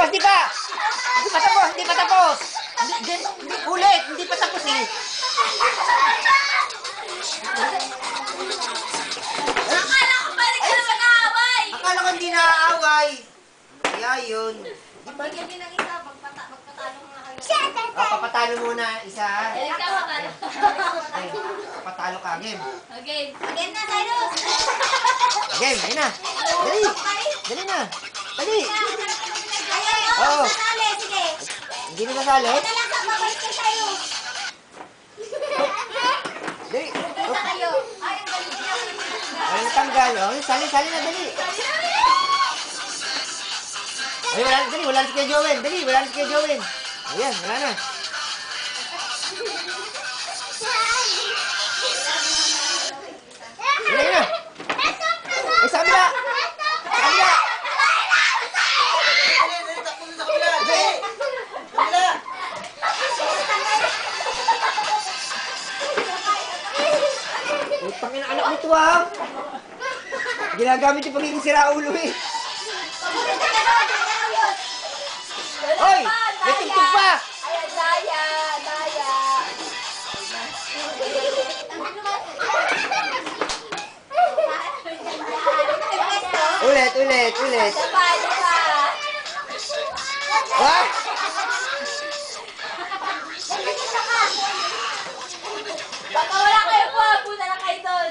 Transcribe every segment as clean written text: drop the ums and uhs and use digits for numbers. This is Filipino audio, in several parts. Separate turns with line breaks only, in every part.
Hindi pa! Hindi pa tapos! Hindi pa tapos! Ulit! Hindi pa tapos eh!
Akala ko pa rin ka naman naaway!
Akala ko hindi naaaway! Kaya yun.
Bigyan niyo ng isa, magpatalo nga kayo.
Papatalo muna isa.
Eh, tama ka.
Papatalo ka. Game.
Okay. Again na, Cyrus!
Game, ayun na. Dali! Dali na! Dali!
Ayan,
Oo.
sasali, sige.
Hindi na nasali?
Ito lang, babalik kay Cyrus.
Dali!
Isa kayo. Ay, ang galing niya.
Ay, natanggal. Sali na, dali! Ay, wala na, dali! Wala na si Kuya Jowen! Dali! Wala na si Kuya Jowen! Ayan, wala na. Wala na! Ay, sa kabila! Sa kabila! Utang ina anak nito ah! Ginagamit yung pagiging siraulo eh! Hoy! May tugtog pa!
Ayan, Daya.
Ulit!
Diba?
Ah!
Baka wala kayo po, punta na kayo doon.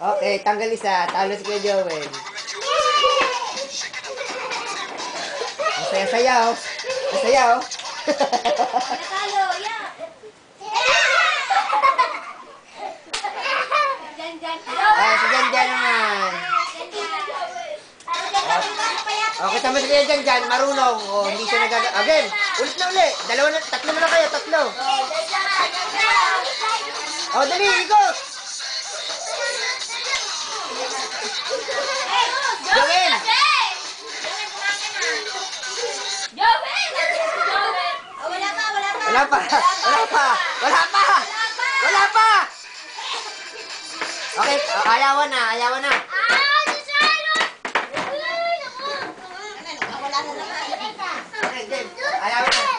Okay, tanggal isa. Talo si Kuya Jowen. Masaya-sayaw. Masayaw.
Natalo, yeah. Jan.
Ah, si Jan naman. Okay, tama si Kuya Jan. Marunong. Oh, hindi siya nagagawa. Again. Ulit na ulit. Tatlo na lang kayo. Tatlo. Oh, dali. Ikot. Jowen. Wala pa. Okay, ayawan na. Okay, game. Ayawan na.